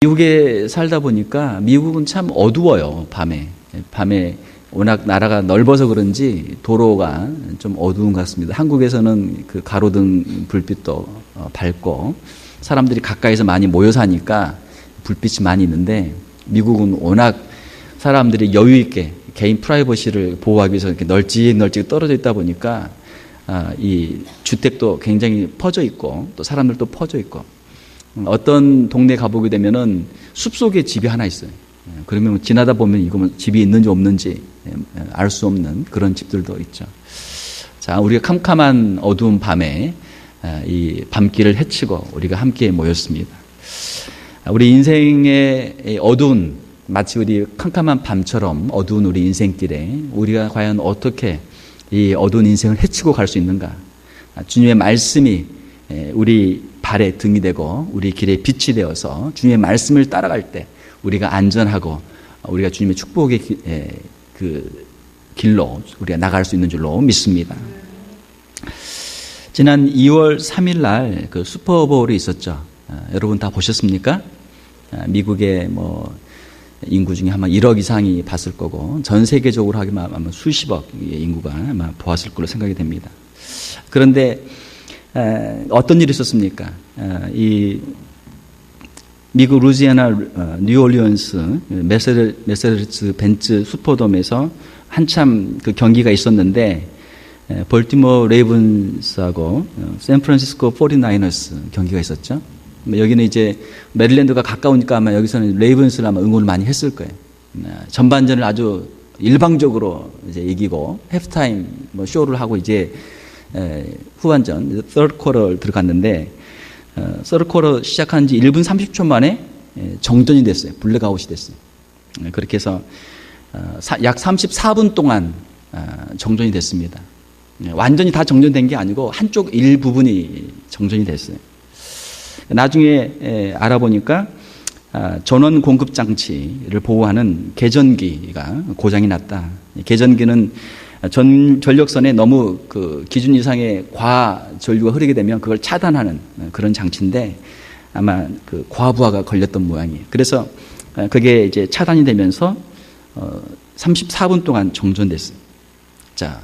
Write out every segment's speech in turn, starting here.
미국에 살다 보니까 미국은 참 어두워요. 밤에 워낙 나라가 넓어서 그런지 도로가 좀 어두운 것 같습니다. 한국에서는 그 가로등 불빛도 밝고 사람들이 가까이서 많이 모여 사니까 불빛이 많이 있는데, 미국은 워낙 사람들이 여유 있게 개인 프라이버시를 보호하기 위해서 이렇게 널찍 떨어져 있다 보니까 이 주택도 굉장히 퍼져 있고 또 사람들도 퍼져 있고, 어떤 동네 가보게 되면은 숲속에 집이 하나 있어요. 그러면 지나다 보면 이거 집이 있는지 없는지 알 수 없는 그런 집들도 있죠. 자, 우리가 캄캄한 어두운 밤에 이 밤길을 헤치고 우리가 함께 모였습니다. 우리 인생의 어두운, 마치 우리 캄캄한 밤처럼 어두운 우리 인생길에 우리가 과연 어떻게 이 어두운 인생을 헤치고 갈 수 있는가? 주님의 말씀이 우리 발의 등이 되고 우리 길의 빛이 되어서 주님의 말씀을 따라갈 때 우리가 안전하고 우리가 주님의 축복의 그 길로 우리가 나갈 수 있는 줄로 믿습니다. 지난 2월 3일 날 그 슈퍼볼이 있었죠. 여러분 다 보셨습니까? 미국의 인구 중에 아마 1억 이상이 봤을 거고 전 세계적으로 하기만 아마 수십억의 인구가 아마 보았을 걸로 생각이 됩니다. 그런데 어떤 일이 있었습니까? 이 미국 루지애나 뉴올리언스 메세르츠 벤츠 슈퍼돔에서 한참 그 경기가 있었는데, 볼티모어 레이븐스하고 샌프란시스코 49ers 경기가 있었죠. 여기는 이제 메릴랜드가 가까우니까 아마 여기서는 레이븐스를 아마 응원을 많이 했을 거예요. 전반전을 아주 일방적으로 이제 이기고 해프타임 쇼를 하고 이제 후반전 third quarter 들어갔는데, third quarter 시작한 지 1분 30초 만에 정전이 됐어요. 블랙아웃이 됐어요. 그렇게 해서 약 34분 동안 정전이 됐습니다. 완전히 다 정전된 게 아니고 한쪽 일부분이 정전이 됐어요. 나중에 알아보니까 전원 공급 장치를 보호하는 계전기가 고장이 났다. 계전기는 전력선에 너무 그 기준 이상의 과전류가 흐르게 되면 그걸 차단하는 그런 장치인데, 아마 그 과부하가 걸렸던 모양이에요. 그래서 그게 이제 차단이 되면서 34분 동안 정전됐어요. 자,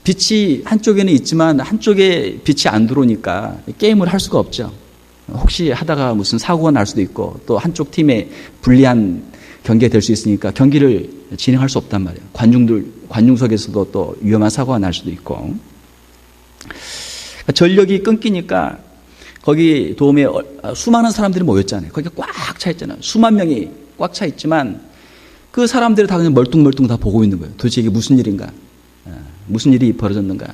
빛이 한쪽에는 있지만 한쪽에 빛이 안 들어오니까 게임을 할 수가 없죠. 혹시 하다가 무슨 사고가 날 수도 있고 또 한쪽 팀에 불리한 경기가 될 수 있으니까 경기를 진행할 수 없단 말이에요. 관중석에서도 또 위험한 사고가 날 수도 있고. 전력이 끊기니까 거기 도움에 수많은 사람들이 모였잖아요. 거기 꽉 차 있잖아요. 수만 명이 꽉 차 있지만 그 사람들이 다 그냥 멀뚱멀뚱 다 보고 있는 거예요. 도대체 이게 무슨 일인가? 무슨 일이 벌어졌는가?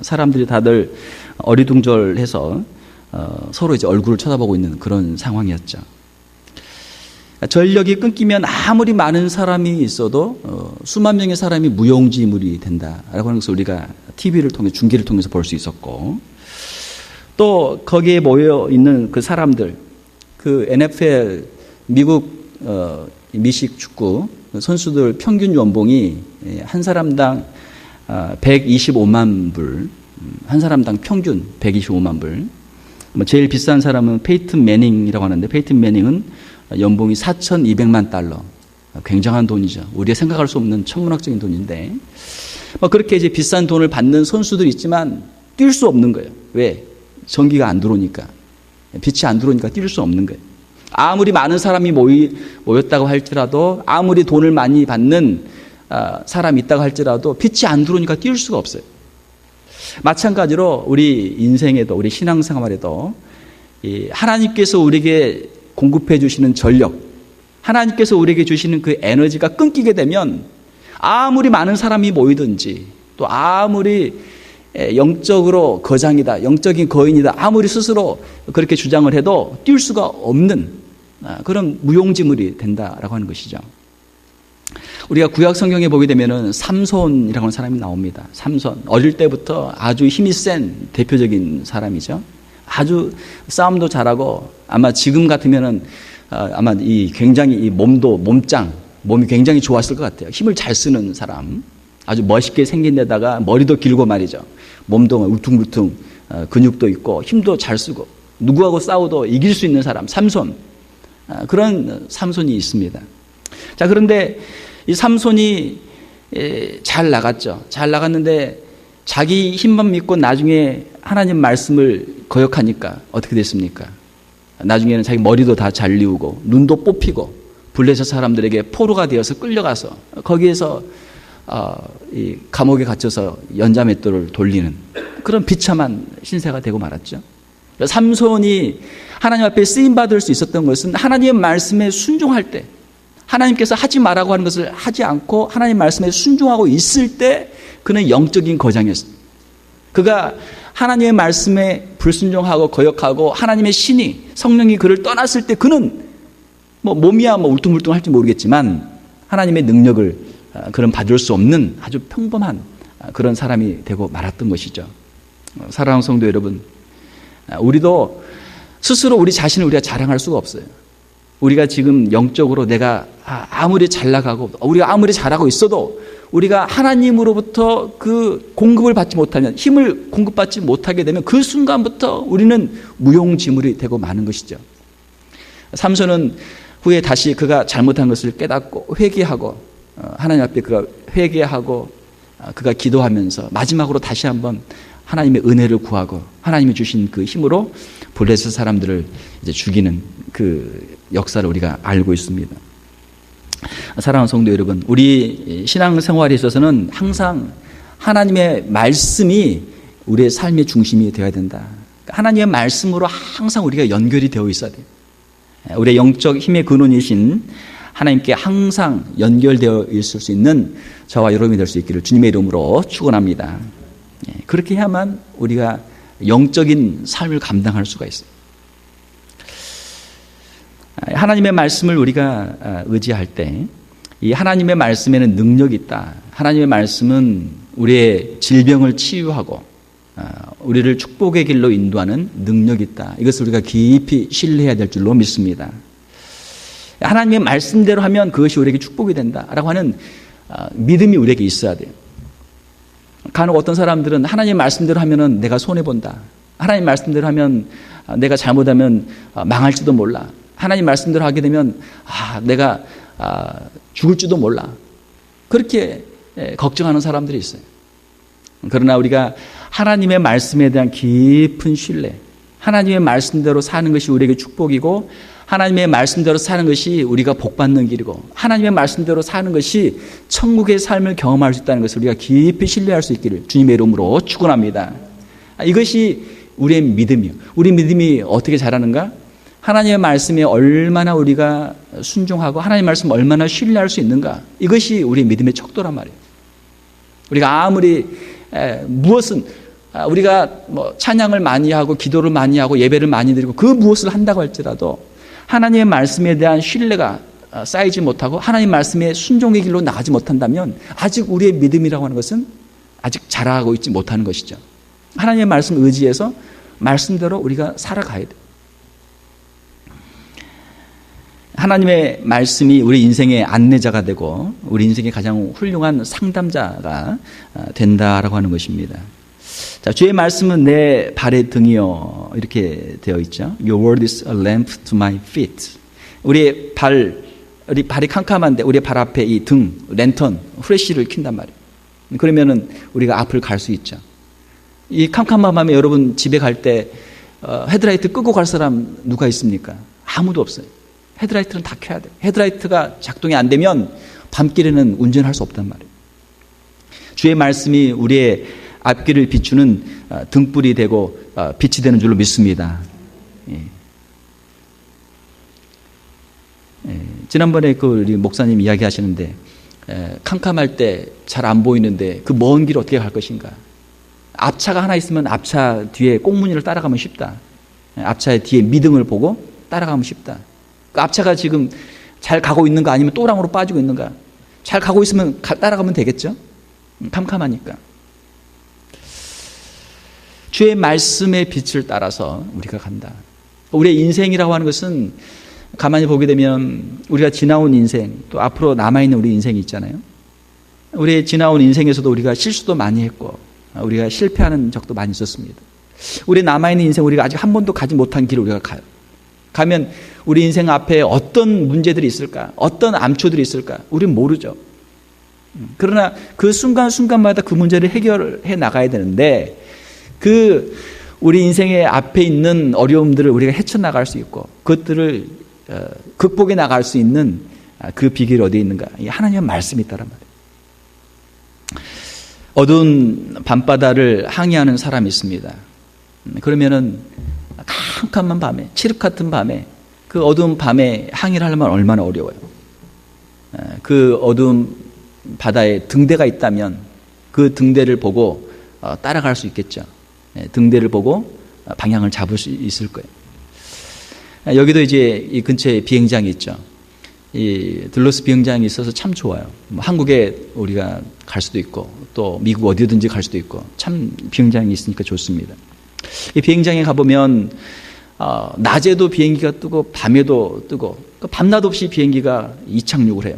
사람들이 다들 어리둥절해서 서로 이제 얼굴을 쳐다보고 있는 그런 상황이었죠. 전력이 끊기면 아무리 많은 사람이 있어도 수만 명의 사람이 무용지물이 된다라고 하는 것을 우리가 TV를 통해 중계를 통해서 볼 수 있었고, 또 거기에 모여 있는 그 사람들, 그 NFL 미국 미식 축구 선수들 평균 연봉이 한 사람당 125만 불, 한 사람당 평균 125만 불. 제일 비싼 사람은 페이튼 매닝이라고 하는데, 페이튼 매닝은 연봉이 4,200만 달러. 굉장한 돈이죠. 우리가 생각할 수 없는 천문학적인 돈인데, 그렇게 이제 비싼 돈을 받는 선수들이 있지만 뛸 수 없는 거예요. 왜? 전기가 안 들어오니까. 빛이 안 들어오니까 뛸 수 없는 거예요. 아무리 많은 사람이 모였다고 할지라도, 아무리 돈을 많이 받는 사람이 있다고 할지라도 빛이 안 들어오니까 뛸 수가 없어요. 마찬가지로 우리 인생에도, 우리 신앙생활에도 하나님께서 우리에게 공급해 주시는 전력, 하나님께서 우리에게 주시는 그 에너지가 끊기게 되면 아무리 많은 사람이 모이든지, 또 아무리 영적으로 거장이다, 영적인 거인이다, 아무리 스스로 그렇게 주장을 해도 뛸 수가 없는 그런 무용지물이 된다라고 하는 것이죠. 우리가 구약 성경에 보게 되면은 삼손이라고 하는 사람이 나옵니다. 삼손. 어릴 때부터 아주 힘이 센 대표적인 사람이죠. 아주 싸움도 잘하고, 아마 지금 같으면은 아마 굉장히 이 몸이 굉장히 좋았을 것 같아요. 힘을 잘 쓰는 사람. 아주 멋있게 생긴 데다가 머리도 길고 말이죠. 몸도 울퉁불퉁 근육도 있고 힘도 잘 쓰고 누구하고 싸워도 이길 수 있는 사람, 삼손. 그런 삼손이 있습니다. 자, 그런데 이 삼손이 잘 나갔죠. 잘 나갔는데 자기 힘만 믿고 나중에 하나님 말씀을 거역하니까 어떻게 됐습니까? 나중에는 자기 머리도 다 잘리우고 눈도 뽑히고 블레셋 사람들에게 포로가 되어서 끌려가서 거기에서 이 감옥에 갇혀서 연자맷돌을 돌리는 그런 비참한 신세가 되고 말았죠. 삼손이 하나님 앞에 쓰임받을 수 있었던 것은 하나님의 말씀에 순종할 때, 하나님께서 하지 말라고 하는 것을 하지 않고 하나님 말씀에 순종하고 있을 때 그는 영적인 거장이었습니다. 그가 하나님의 말씀에 불순종하고 거역하고 하나님의 신이 성령이 그를 떠났을 때 그는 몸이야 울퉁불퉁 할지 모르겠지만 하나님의 능력을 그런 받을 수 없는 아주 평범한 그런 사람이 되고 말았던 것이죠. 사랑하는 성도 여러분, 우리도 스스로 우리 자신을 우리가 자랑할 수가 없어요. 우리가 지금 영적으로 내가 아무리 잘 나가고 우리가 아무리 잘하고 있어도 우리가 하나님으로부터 그 공급을 받지 못하면, 힘을 공급받지 못하게 되면 그 순간부터 우리는 무용지물이 되고 마는 것이죠. 삼손은 후에 다시 그가 잘못한 것을 깨닫고 회개하고 하나님 앞에 그가 회개하고 그가 기도하면서 마지막으로 다시 한번 하나님의 은혜를 구하고 하나님이 주신 그 힘으로 블레셋 사람들을 이제 죽이는 그 역사를 우리가 알고 있습니다. 사랑하는 성도 여러분, 우리 신앙생활에 있어서는 항상 하나님의 말씀이 우리의 삶의 중심이 되어야 된다. 하나님의 말씀으로 항상 우리가 연결이 되어 있어야 돼요. 우리의 영적 힘의 근원이신 하나님께 항상 연결되어 있을 수 있는 저와 여러분이 될 수 있기를 주님의 이름으로 축원합니다. 그렇게 해야만 우리가 영적인 삶을 감당할 수가 있어요. 하나님의 말씀을 우리가 의지할 때 이 하나님의 말씀에는 능력이 있다. 하나님의 말씀은 우리의 질병을 치유하고 우리를 축복의 길로 인도하는 능력이 있다. 이것을 우리가 깊이 신뢰해야 될 줄로 믿습니다. 하나님의 말씀대로 하면 그것이 우리에게 축복이 된다라고 하는 믿음이 우리에게 있어야 돼요. 간혹 어떤 사람들은 하나님의 말씀대로 하면은 내가 손해본다. 하나님 말씀대로 하면 내가 잘못하면 망할지도 몰라. 하나님 말씀대로 하게 되면 내가 죽을지도 몰라. 그렇게 걱정하는 사람들이 있어요. 그러나 우리가 하나님의 말씀에 대한 깊은 신뢰, 하나님의 말씀대로 사는 것이 우리에게 축복이고 하나님의 말씀대로 사는 것이 우리가 복받는 길이고 하나님의 말씀대로 사는 것이 천국의 삶을 경험할 수 있다는 것을 우리가 깊이 신뢰할 수 있기를 주님의 이름으로 축원합니다. 이것이 우리의 믿음이에요. 우리 믿음이 어떻게 자라는가? 하나님의 말씀에 얼마나 우리가 순종하고 하나님의 말씀을 얼마나 신뢰할 수 있는가? 이것이 우리의 믿음의 척도란 말이에요. 우리가 아무리 무엇은 우리가 찬양을 많이 하고 기도를 많이 하고 예배를 많이 드리고 그 무엇을 한다고 할지라도 하나님의 말씀에 대한 신뢰가 쌓이지 못하고 하나님 말씀의 순종의 길로 나가지 못한다면 아직 우리의 믿음이라고 하는 것은 아직 자라고 있지 못하는 것이죠. 하나님의 말씀 의지해서 말씀대로 우리가 살아가야 돼요. 하나님의 말씀이 우리 인생의 안내자가 되고 우리 인생의 가장 훌륭한 상담자가 된다라고 하는 것입니다. 자, 주의 말씀은 내 발의 등이요 이렇게 되어 있죠. Your word is a lamp to my feet. 우리 발이 캄캄한데 우리 발 앞에 이 등, 랜턴, 후레쉬를 킨단 말이에요. 그러면은 우리가 앞을 갈 수 있죠. 이 캄캄한 밤에 여러분 집에 갈 때 헤드라이트 끄고 갈 사람 누가 있습니까? 아무도 없어요. 헤드라이트는 다 켜야 돼요. 헤드라이트가 작동이 안 되면 밤길에는 운전할 수 없단 말이에요. 주의 말씀이 우리의 앞길을 비추는 등불이 되고 빛이 되는 줄로 믿습니다. 지난번에 우리 목사님 이야기하시는데 캄캄할 때 잘 안 보이는데 그 먼 길 어떻게 갈 것인가? 앞차가 하나 있으면 앞차 뒤에 꽁무니를 따라가면 쉽다. 앞차의 뒤에 미등을 보고 따라가면 쉽다. 그 앞차가 지금 잘 가고 있는가 아니면 또랑으로 빠지고 있는가? 잘 가고 있으면 따라가면 되겠죠? 캄캄하니까. 주의 말씀의 빛을 따라서 우리가 간다. 우리의 인생이라고 하는 것은 가만히 보게 되면 우리가 지나온 인생 또 앞으로 남아있는 우리 인생이 있잖아요. 우리의 지나온 인생에서도 우리가 실수도 많이 했고 우리가 실패하는 적도 많이 있었습니다. 우리 남아있는 인생 우리가 아직 한 번도 가지 못한 길을 우리가 가요. 가면 우리 인생 앞에 어떤 문제들이 있을까? 어떤 암초들이 있을까? 우린 모르죠. 그러나 그 순간순간마다 그 문제를 해결해 나가야 되는데 우리 인생의 앞에 있는 어려움들을 우리가 헤쳐나갈 수 있고 그것들을 극복해 나갈 수 있는 그 비결이 어디에 있는가? 하나님의 말씀이 있다란 말이에요. 어두운 밤바다를 항해하는 사람이 있습니다. 그러면은 캄캄한 밤에, 칠흑 같은 밤에 그 어두운 밤에 항해를 하려면 얼마나 어려워요. 그 어두운 바다에 등대가 있다면 그 등대를 보고 따라갈 수 있겠죠. 등대를 보고 방향을 잡을 수 있을 거예요. 여기도 이제 이 근처에 비행장이 있죠. 이 들로스 비행장이 있어서 참 좋아요. 한국에 우리가 갈 수도 있고 또 미국 어디든지 갈 수도 있고 참 비행장이 있으니까 좋습니다. 이 비행장에 가보면 낮에도 비행기가 뜨고 밤에도 뜨고 밤낮 없이 비행기가 이착륙을 해요.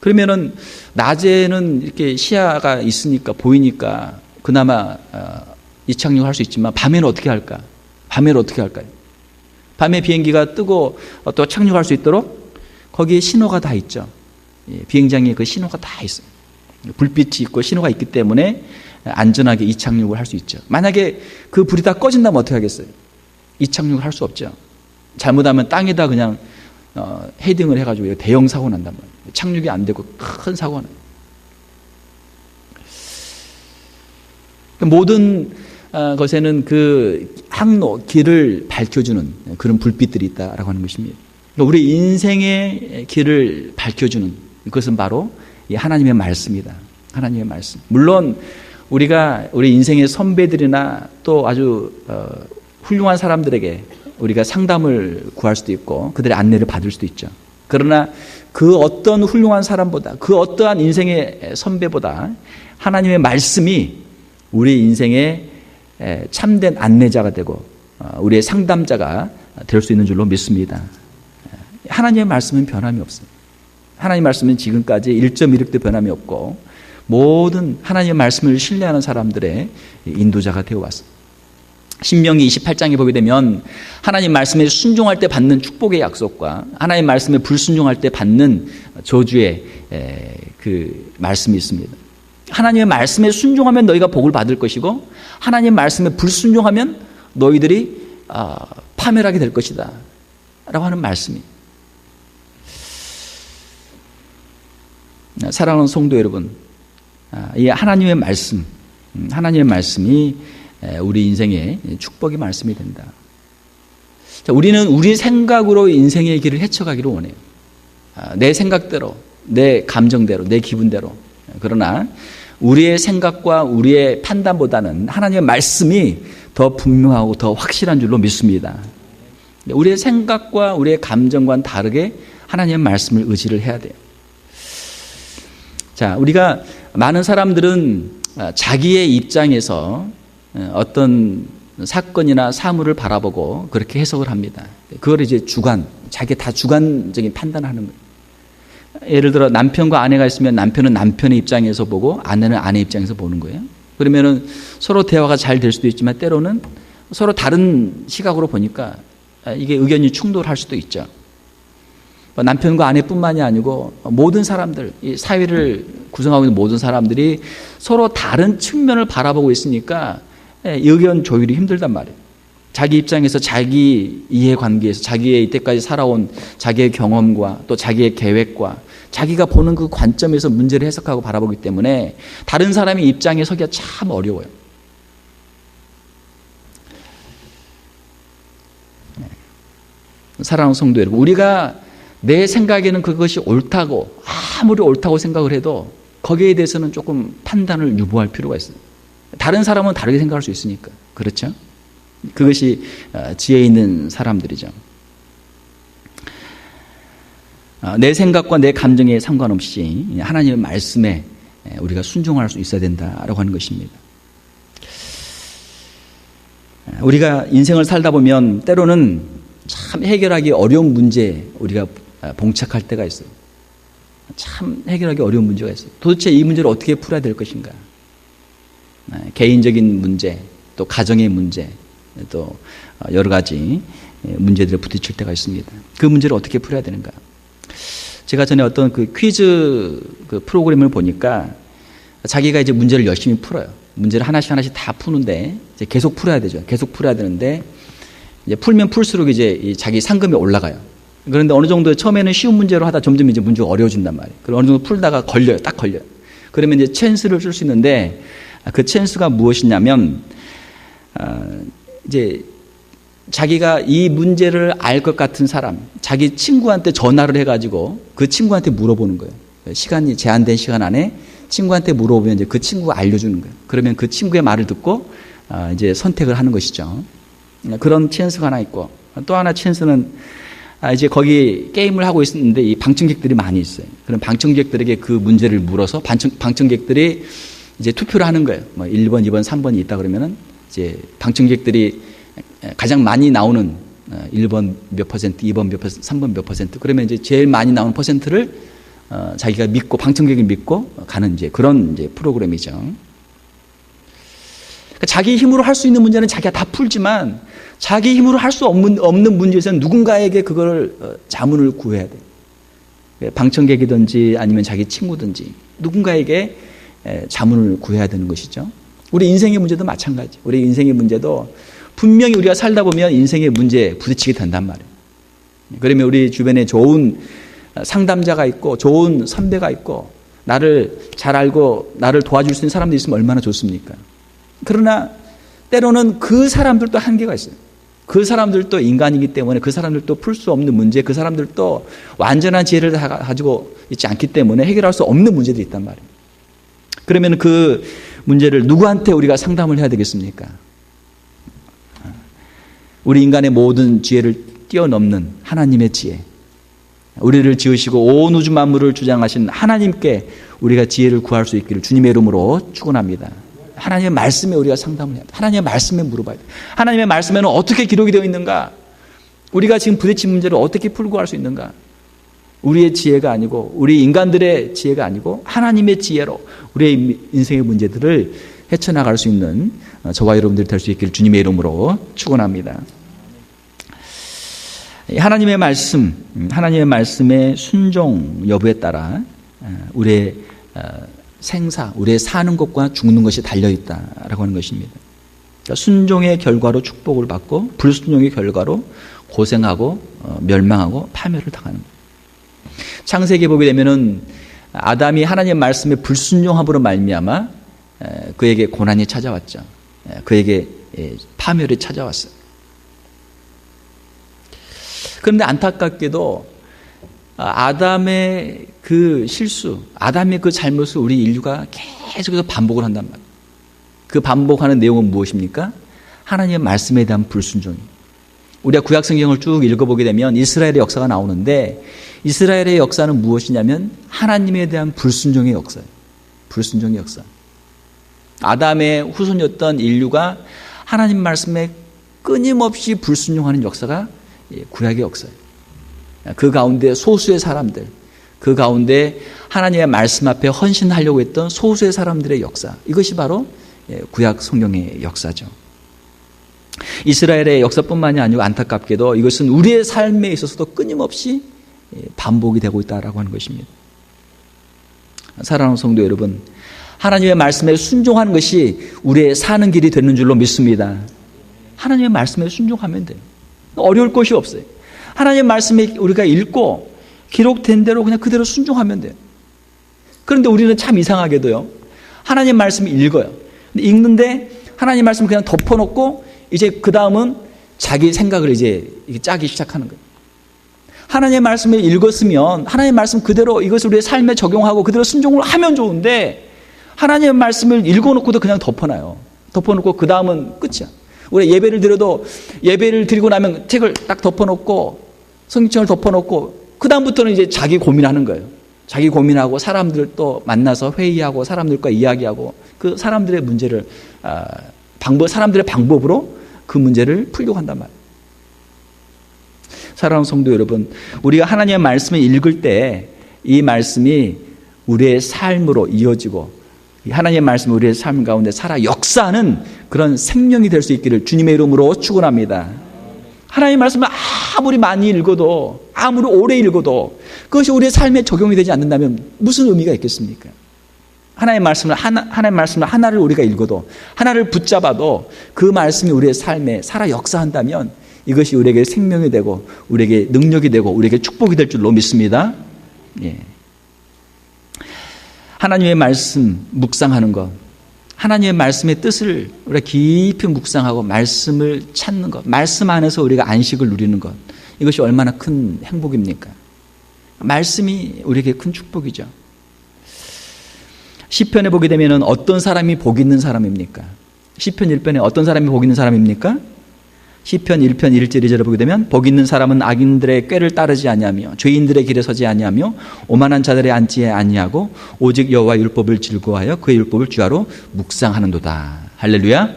그러면은 낮에는 이렇게 시야가 있으니까 보이니까 그나마 이착륙을 할 수 있지만 밤에는 어떻게 할까? 밤에는 어떻게 할까요? 밤에 비행기가 뜨고 또 착륙할 수 있도록 거기에 신호가 다 있죠. 비행장에 그 신호가 다 있어요. 불빛이 있고 신호가 있기 때문에 안전하게 이착륙을 할 수 있죠. 만약에 그 불이 다 꺼진다면 어떻게 하겠어요? 이착륙을 할 수 없죠. 잘못하면 땅에다 그냥 헤딩을 해가지고 대형 사고 난단 말이에요. 착륙이 안 되고 큰 사고가 나요. 모든 것에는 그 항로, 길을 밝혀주는 그런 불빛들이 있다라고 하는 것입니다. 우리 인생의 길을 밝혀주는 그것은 바로 이 하나님의 말씀이다. 하나님의 말씀. 물론 우리가 우리 인생의 선배들이나 또 아주 훌륭한 사람들에게 우리가 상담을 구할 수도 있고 그들의 안내를 받을 수도 있죠. 그러나 그 어떤 훌륭한 사람보다 그 어떠한 인생의 선배보다 하나님의 말씀이 우리 인생의 참된 안내자가 되고 우리의 상담자가 될 수 있는 줄로 믿습니다. 하나님의 말씀은 변함이 없어요. 하나님의 말씀은 지금까지 1.16도 변함이 없고 모든 하나님의 말씀을 신뢰하는 사람들의 인도자가 되어왔습니다. 신명기 28장에 보게 되면 하나님 말씀에 순종할 때 받는 축복의 약속과 하나님 말씀에 불순종할 때 받는 저주의 그 말씀이 있습니다. 하나님의 말씀에 순종하면 너희가 복을 받을 것이고 하나님의 말씀에 불순종하면 너희들이 파멸하게 될 것이다 라고 하는 말씀이. 사랑하는 성도 여러분, 이 하나님의 말씀, 하나님의 말씀이 우리 인생의 축복의 말씀이 된다. 자, 우리는 우리 생각으로 인생의 길을 헤쳐가기를 원해요. 내 생각대로, 내 감정대로, 내 기분대로. 그러나 우리의 생각과 우리의 판단보다는 하나님의 말씀이 더 분명하고 더 확실한 줄로 믿습니다. 우리의 생각과 우리의 감정과는 다르게 하나님의 말씀을 의지를 해야 돼요. 자, 우리가 많은 사람들은 자기의 입장에서 어떤 사건이나 사물을 바라보고 그렇게 해석을 합니다. 그걸 이제 자기 다 주관적인 판단을 하는 거예요. 예를 들어 남편과 아내가 있으면 남편은 남편의 입장에서 보고 아내는 아내 입장에서 보는 거예요. 그러면은 서로 대화가 잘 될 수도 있지만 때로는 서로 다른 시각으로 보니까 이게 의견이 충돌할 수도 있죠. 남편과 아내뿐만이 아니고 모든 사람들, 이 사회를 구성하고 있는 모든 사람들이 서로 다른 측면을 바라보고 있으니까 의견 조율이 힘들단 말이에요. 자기 입장에서 자기 이해관계에서 자기의 이때까지 살아온 자기의 경험과 또 자기의 계획과 자기가 보는 그 관점에서 문제를 해석하고 바라보기 때문에 다른 사람의 입장에 서기가 참 어려워요. 사랑하는 성도 여러분, 우리가 내 생각에는 그것이 옳다고 아무리 옳다고 생각을 해도 거기에 대해서는 조금 판단을 유보할 필요가 있어요. 다른 사람은 다르게 생각할 수 있으니까. 그렇죠? 그것이 지혜 있는 사람들이죠. 내 생각과 내 감정에 상관없이 하나님의 말씀에 우리가 순종할 수 있어야 된다라고 하는 것입니다. 우리가 인생을 살다 보면 때로는 참 해결하기 어려운 문제에 우리가 봉착할 때가 있어요. 참 해결하기 어려운 문제가 있어요. 도대체 이 문제를 어떻게 풀어야 될 것인가? 개인적인 문제, 또 가정의 문제, 또 여러 가지 문제들에 부딪힐 때가 있습니다. 그 문제를 어떻게 풀어야 되는가? 제가 전에 어떤 그 퀴즈 그 프로그램을 보니까 자기가 이제 문제를 열심히 풀어요. 문제를 하나씩 다 푸는데 이제 계속 풀어야 되죠. 계속 풀어야 되는데 이제 풀면 풀수록 이제 자기 상금이 올라가요. 그런데 어느 정도 처음에는 쉬운 문제로 하다 점점 이제 문제가 어려워진단 말이에요. 그리고 어느 정도 풀다가 걸려요. 딱 걸려요. 그러면 이제 찬스를 쓸 수 있는데 그 찬스가 무엇이냐면 이제 자기가 이 문제를 알 것 같은 사람, 자기 친구한테 전화를 해가지고 그 친구한테 물어보는 거예요. 시간이 제한된 시간 안에 친구한테 물어보면 이제 그 친구가 알려주는 거예요. 그러면 그 친구의 말을 듣고 이제 선택을 하는 것이죠. 그런 찬스가 하나 있고 또 하나 찬스는 이제 거기 게임을 하고 있었는데 이 방청객들이 많이 있어요. 그럼 방청객들에게 그 문제를 물어서 방청객들이 이제 투표를 하는 거예요. 뭐 1번, 2번, 3번이 있다 그러면은 이제 방청객들이 가장 많이 나오는 1번 몇 퍼센트, 2번 몇 퍼센트, 3번 몇 퍼센트. 그러면 이제 제일 많이 나오는 퍼센트를 자기가 믿고 방청객이 믿고 가는 이제 그런 이제 프로그램이죠. 그러니까 자기 힘으로 할 수 있는 문제는 자기가 다 풀지만 자기 힘으로 할 수 없는 문제에서는 누군가에게 그걸 자문을 구해야 돼. 방청객이든지 아니면 자기 친구든지 누군가에게 자문을 구해야 되는 것이죠. 우리 인생의 문제도 마찬가지. 우리 인생의 문제도 분명히 우리가 살다 보면 인생의 문제에 부딪히게 된단 말이에요. 그러면 우리 주변에 좋은 상담자가 있고 좋은 선배가 있고 나를 잘 알고 나를 도와줄 수 있는 사람들이 있으면 얼마나 좋습니까? 그러나 때로는 그 사람들도 한계가 있어요. 그 사람들도 인간이기 때문에 그 사람들도 풀 수 없는 문제, 그 사람들도 완전한 지혜를 가지고 있지 않기 때문에 해결할 수 없는 문제들이 있단 말이에요. 그러면 그 문제를 누구한테 우리가 상담을 해야 되겠습니까? 우리 인간의 모든 지혜를 뛰어넘는 하나님의 지혜, 우리를 지으시고 온 우주 만물을 주장하신 하나님께 우리가 지혜를 구할 수 있기를 주님의 이름으로 축원합니다. 하나님의 말씀에 우리가 상담을 해야 돼. 하나님의 말씀에 물어봐야 돼. 하나님의 말씀에는 어떻게 기록이 되어 있는가? 우리가 지금 부딪힌 문제를 어떻게 풀고 갈 수 있는가? 우리의 지혜가 아니고 우리 인간들의 지혜가 아니고 하나님의 지혜로 우리의 인생의 문제들을 헤쳐나갈 수 있는 저와 여러분들이 될 수 있기를 주님의 이름으로 축원합니다. 하나님의 말씀, 하나님의 말씀의 순종 여부에 따라 우리의 생사, 우리의 사는 것과 죽는 것이 달려있다라고 하는 것입니다. 그러니까 순종의 결과로 축복을 받고 불순종의 결과로 고생하고 멸망하고 파멸을 당하는 거예요. 창세기에 보게 되면은 아담이 하나님의 말씀에 불순종함으로 말미암아 그에게 고난이 찾아왔죠. 그에게 파멸이 찾아왔어요. 그런데 안타깝게도 아담의 그 실수, 아담의 그 잘못을 우리 인류가 계속해서 반복을 한단 말이에요. 그 반복하는 내용은 무엇입니까? 하나님의 말씀에 대한 불순종이. 우리가 구약 성경을 쭉 읽어보게 되면 이스라엘의 역사가 나오는데 이스라엘의 역사는 무엇이냐면 하나님에 대한 불순종의 역사예요. 불순종의 역사. 아담의 후손이었던 인류가 하나님 말씀에 끊임없이 불순종하는 역사가 구약의 역사예요. 그 가운데 소수의 사람들, 그 가운데 하나님의 말씀 앞에 헌신하려고 했던 소수의 사람들의 역사, 이것이 바로 구약 성경의 역사죠. 이스라엘의 역사뿐만이 아니고 안타깝게도 이것은 우리의 삶에 있어서도 끊임없이 반복이 되고 있다라고 하는 것입니다. 사랑하는 성도 여러분, 하나님의 말씀에 순종하는 것이 우리의 사는 길이 되는 줄로 믿습니다. 하나님의 말씀에 순종하면 돼요. 어려울 것이 없어요. 하나님의 말씀에 우리가 읽고 기록된 대로 그냥 그대로 순종하면 돼요. 그런데 우리는 참 이상하게도요, 하나님 말씀을 읽어요. 근데 읽는데 하나님 말씀을 그냥 덮어놓고 이제 그 다음은 자기 생각을 이제 짜기 시작하는 거예요. 하나님의 말씀을 읽었으면 하나님의 말씀 그대로 이것을 우리의 삶에 적용하고 그대로 순종을 하면 좋은데 하나님의 말씀을 읽어놓고도 그냥 덮어놔요. 덮어놓고 그 다음은 끝이야. 우리 예배를 드려도 예배를 드리고 나면 책을 딱 덮어놓고 성경을 덮어놓고 그 다음부터는 이제 자기 고민하는 거예요. 자기 고민하고 사람들 또 만나서 회의하고 사람들과 이야기하고 그 사람들의 문제를 사람들의 방법으로 그 문제를 풀려고 한단 말이에요. 사랑하는 성도 여러분, 우리가 하나님의 말씀을 읽을 때 이 말씀이 우리의 삶으로 이어지고 하나님의 말씀이 우리의 삶 가운데 살아 역사하는 그런 생명이 될 수 있기를 주님의 이름으로 축원합니다. 하나님의 말씀을 아무리 많이 읽어도, 아무리 오래 읽어도 그것이 우리의 삶에 적용이 되지 않는다면 무슨 의미가 있겠습니까? 하나님의 말씀을 하나를 우리가 읽어도, 하나를 붙잡아도 그 말씀이 우리의 삶에 살아 역사한다면 이것이 우리에게 생명이 되고, 우리에게 능력이 되고, 우리에게 축복이 될 줄로 믿습니다. 예. 하나님의 말씀 묵상하는 것, 하나님의 말씀의 뜻을 우리가 깊이 묵상하고 말씀을 찾는 것, 말씀 안에서 우리가 안식을 누리는 것, 이것이 얼마나 큰 행복입니까? 말씀이 우리에게 큰 축복이죠. 시편에 보게 되면 어떤 사람이 복 있는 사람입니까? 시편 1편에 어떤 사람이 복 있는 사람입니까? 시편 1편 1절 2절을 보게 되면 복 있는 사람은 악인들의 꾀를 따르지 아니하며 죄인들의 길에 서지 아니하며 오만한 자들의 앉지 아니하고 오직 여호와의 율법을 즐거워하여 그의 율법을 주야로 묵상하는도다. 할렐루야.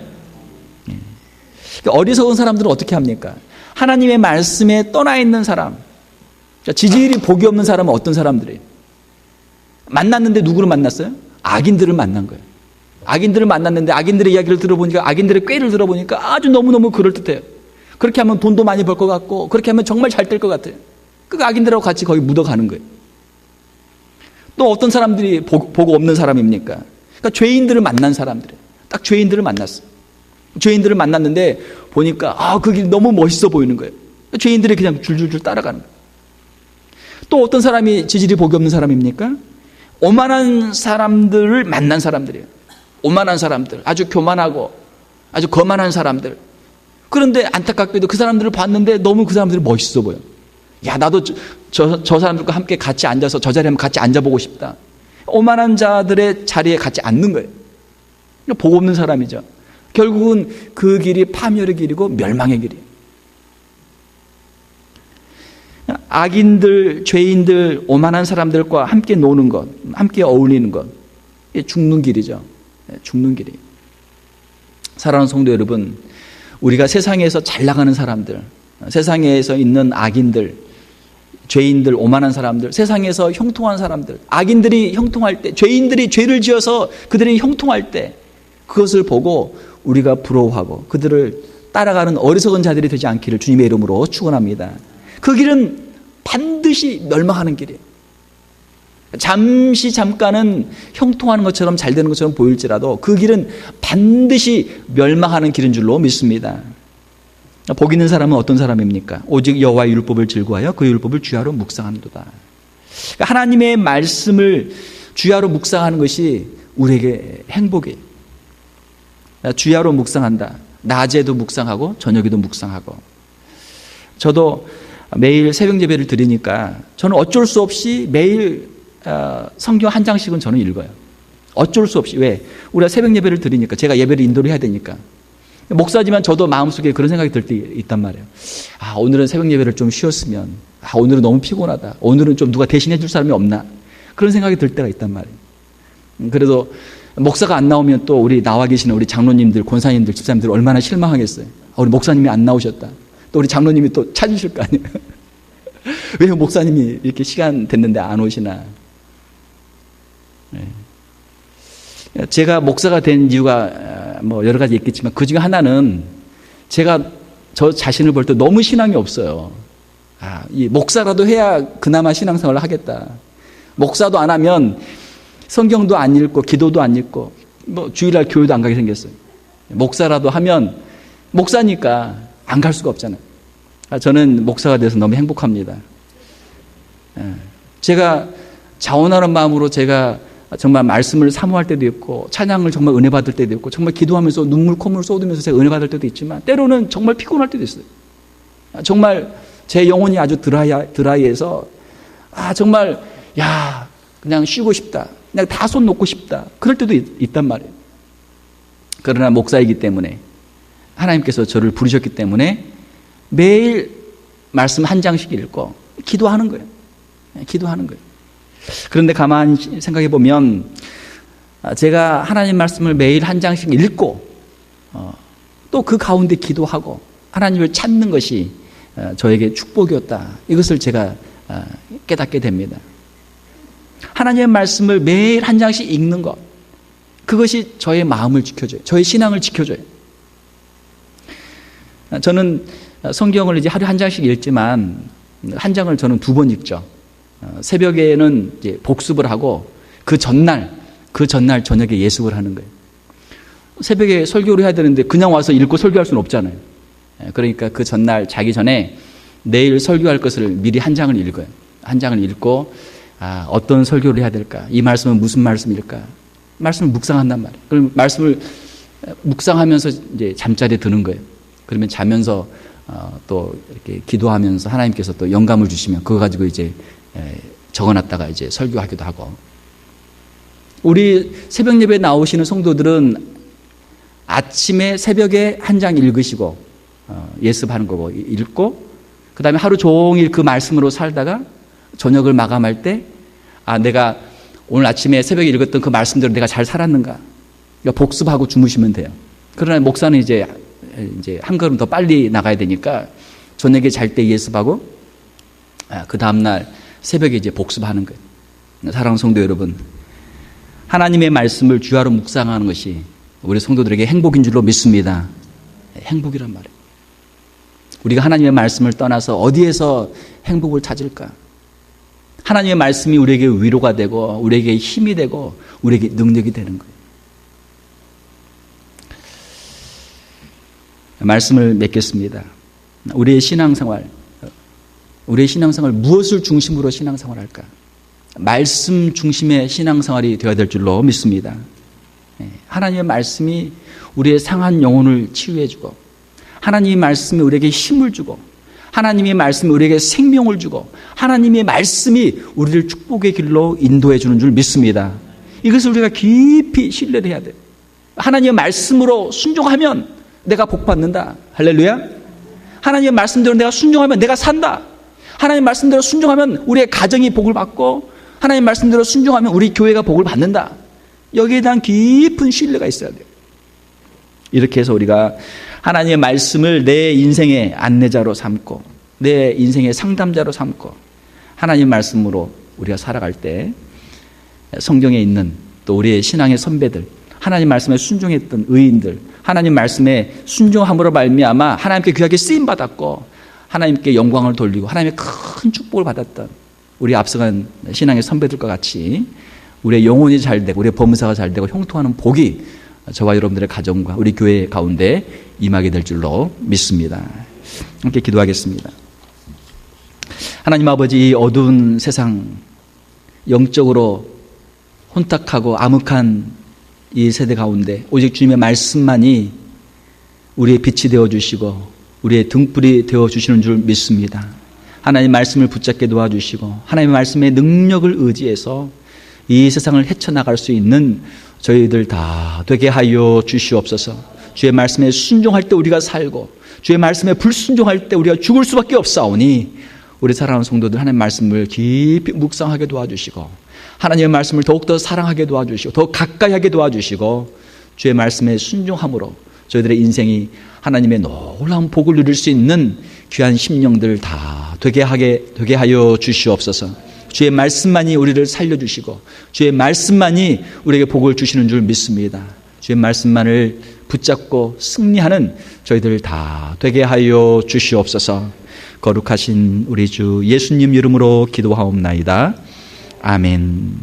어리석은 사람들은 어떻게 합니까? 하나님의 말씀에 떠나 있는 사람, 지질이 복이 없는 사람은 어떤 사람들이에요? 만났는데 누구를 만났어요? 악인들을 만난 거예요. 악인들을 만났는데 악인들의 이야기를 들어보니까, 악인들의 꾀를 들어보니까 아주 너무너무 그럴듯해요. 그렇게 하면 돈도 많이 벌 것 같고, 그렇게 하면 정말 잘 될 것 같아요. 그 악인들하고 같이 거기 묻어가는 거예요. 또 어떤 사람들이 복 없는 사람입니까? 그러니까 죄인들을 만난 사람들이에요. 딱 죄인들을 만났어요. 죄인들을 만났는데 보니까 그 길 너무 멋있어 보이는 거예요. 죄인들이 그냥 줄줄줄 따라가는 거예요. 또 어떤 사람이 지질이 복이 없는 사람입니까? 오만한 사람들을 만난 사람들이에요. 오만한 사람들, 아주 교만하고 아주 거만한 사람들. 그런데 안타깝게도 그 사람들을 봤는데 너무 그 사람들이 멋있어 보여. 야, 나도 저 사람들과 함께 같이 앉아서 저 자리에 한번 같이 앉아보고 싶다. 오만한 자들의 자리에 같이 앉는 거예요. 복 없는 사람이죠. 결국은 그 길이 파멸의 길이고 멸망의 길이에요. 악인들, 죄인들, 오만한 사람들과 함께 노는 것, 함께 어울리는 것, 이게 죽는 길이죠. 죽는 길이. 사랑하는 성도 여러분, 우리가 세상에서 잘 나가는 사람들, 세상에서 있는 악인들, 죄인들, 오만한 사람들, 세상에서 형통한 사람들, 악인들이 형통할 때, 죄인들이 죄를 지어서 그들이 형통할 때 그것을 보고 우리가 부러워하고 그들을 따라가는 어리석은 자들이 되지 않기를 주님의 이름으로 축원합니다. 그 길은 반드시 멸망하는 길이에요. 잠깐은 형통하는 것처럼 잘 되는 것처럼 보일지라도 그 길은 반드시 멸망하는 길인 줄로 믿습니다. 복 있는 사람은 어떤 사람입니까? 오직 여호와의 율법을 즐거워하여 그 율법을 주야로 묵상하는도다. 하나님의 말씀을 주야로 묵상하는 것이 우리에게 행복이에요. 주야로 묵상한다. 낮에도 묵상하고 저녁에도 묵상하고. 저도 매일 새벽 예배를 드리니까 저는 어쩔 수 없이 매일 성경 한 장씩은 저는 읽어요. 어쩔 수 없이. 왜? 우리가 새벽 예배를 드리니까, 제가 예배를 인도를 해야 되니까. 목사지만 저도 마음속에 그런 생각이 들 때 있단 말이에요. 오늘은 새벽 예배를 좀 쉬었으면, 오늘은 너무 피곤하다, 오늘은 좀 누가 대신해 줄 사람이 없나, 그런 생각이 들 때가 있단 말이에요. 그래도 목사가 안 나오면 또 우리 나와 계시는 우리 장로님들, 권사님들, 집사님들 얼마나 실망하겠어요. 우리 목사님이 안 나오셨다. 또 우리 장로님이 또 찾으실 거 아니에요. 왜 목사님이 이렇게 시간 됐는데 안 오시나. 제가 목사가 된 이유가 뭐 여러 가지 있겠지만 그 중에 하나는 제가 저 자신을 볼 때 너무 신앙이 없어요. 이 목사라도 해야 그나마 신앙생활을 하겠다. 목사도 안 하면 성경도 안 읽고 기도도 안 읽고 뭐 주일날 교회도 안 가게 생겼어요. 목사라도 하면 목사니까 안 갈 수가 없잖아요. 저는 목사가 돼서 너무 행복합니다. 제가 자원하는 마음으로 제가 정말 말씀을 사모할 때도 있고 찬양을 정말 은혜 받을 때도 있고 정말 기도하면서 눈물 콧물 쏟으면서 제가 은혜 받을 때도 있지만 때로는 정말 피곤할 때도 있어요. 정말 제 영혼이 아주 드라이해서 정말 그냥 쉬고 싶다, 그냥 다 손 놓고 싶다, 그럴 때도 있단 말이에요. 그러나 목사이기 때문에 하나님께서 저를 부르셨기 때문에 매일 말씀 한 장씩 읽고 기도하는 거예요. 기도하는 거예요. 그런데 가만히 생각해 보면 제가 하나님 말씀을 매일 한 장씩 읽고 또 그 가운데 기도하고 하나님을 찾는 것이 저에게 축복이었다. 이것을 제가 깨닫게 됩니다. 하나님의 말씀을 매일 한 장씩 읽는 것, 그것이 저의 마음을 지켜줘요. 저의 신앙을 지켜줘요. 저는 성경을 이제 하루에 한 장씩 읽지만 한 장을 저는 2번 읽죠. 새벽에는 이제 복습을 하고 그 전날 저녁에 예습을 하는 거예요. 새벽에 설교를 해야 되는데 그냥 와서 읽고 설교할 수는 없잖아요. 그러니까 그 전날 자기 전에 내일 설교할 것을 미리 한 장을 읽어요. 한 장을 읽고 어떤 설교를 해야 될까? 이 말씀은 무슨 말씀일까? 말씀을 묵상한단 말이에요. 그럼 말씀을 묵상하면서 이제 잠자리에 드는 거예요. 그러면 자면서 또 이렇게 기도하면서 하나님께서 또 영감을 주시면 그거 가지고 이제 적어놨다가 이제 설교하기도 하고. 우리 새벽 예배에 나오시는 성도들은 아침에 새벽에 한 장 읽으시고 예습하는 거고 읽고 그 다음에 하루 종일 그 말씀으로 살다가 저녁을 마감할 때 내가 오늘 아침에 새벽에 읽었던 그 말씀대로 내가 잘 살았는가, 그러니까 복습하고 주무시면 돼요. 그러나 목사는 이제 한 걸음 더 빨리 나가야 되니까 저녁에 잘 때 예습하고 그 다음날 새벽에 이제 복습하는 거예요. 사랑하는 성도 여러분, 하나님의 말씀을 주야로 묵상하는 것이 우리 성도들에게 행복인 줄로 믿습니다. 행복이란 말이에요. 우리가 하나님의 말씀을 떠나서 어디에서 행복을 찾을까? 하나님의 말씀이 우리에게 위로가 되고 우리에게 힘이 되고 우리에게 능력이 되는 거예요. 말씀을 맺겠습니다. 우리의 신앙생활 무엇을 중심으로 신앙생활 할까? 말씀 중심의 신앙생활이 되어야 될 줄로 믿습니다. 하나님의 말씀이 우리의 상한 영혼을 치유해주고, 하나님의 말씀이 우리에게 힘을 주고, 하나님의 말씀이 우리에게 생명을 주고, 하나님의 말씀이 우리를 축복의 길로 인도해 주는 줄 믿습니다. 이것을 우리가 깊이 신뢰를 해야 돼요. 하나님의 말씀으로 순종하면 내가 복받는다. 할렐루야. 하나님의 말씀대로 내가 순종하면 내가 산다. 하나님의 말씀대로 순종하면 우리의 가정이 복을 받고, 하나님의 말씀대로 순종하면 우리 교회가 복을 받는다. 여기에 대한 깊은 신뢰가 있어야 돼요. 이렇게 해서 우리가 하나님의 말씀을 내 인생의 안내자로 삼고 내 인생의 상담자로 삼고 하나님의 말씀으로 우리가 살아갈 때 성경에 있는 또 우리의 신앙의 선배들, 하나님 말씀에 순종했던 의인들, 하나님 말씀에 순종함으로 말미암아 하나님께 귀하게 쓰임받았고 하나님께 영광을 돌리고 하나님의 큰 축복을 받았던 우리 앞서간 신앙의 선배들과 같이 우리의 영혼이 잘 되고 우리의 범사가 잘 되고 형통하는 복이 저와 여러분들의 가정과 우리 교회 가운데 임하게 될 줄로 믿습니다. 함께 기도하겠습니다. 하나님 아버지, 이 어두운 세상, 영적으로 혼탁하고 암흑한 이 세대 가운데 오직 주님의 말씀만이 우리의 빛이 되어주시고 우리의 등불이 되어주시는 줄 믿습니다. 하나님 말씀을 붙잡게 도와주시고 하나님의 말씀의 능력을 의지해서 이 세상을 헤쳐나갈 수 있는 저희들 다 되게 하여 주시옵소서. 주의 말씀에 순종할 때 우리가 살고 주의 말씀에 불순종할 때 우리가 죽을 수밖에 없사오니 우리 사랑하는 성도들 하나님의 말씀을 깊이 묵상하게 도와주시고 하나님의 말씀을 더욱더 사랑하게 도와주시고 더 가까이 하게 도와주시고 주의 말씀에 순종함으로 저희들의 인생이 하나님의 놀라운 복을 누릴 수 있는 귀한 심령들 다 되게 하여 주시옵소서. 주의 말씀만이 우리를 살려주시고 주의 말씀만이 우리에게 복을 주시는 줄 믿습니다. 주의 말씀만을 붙잡고 승리하는 저희들 다 되게 하여 주시옵소서. 거룩하신 우리 주 예수님 이름으로 기도하옵나이다. 아멘.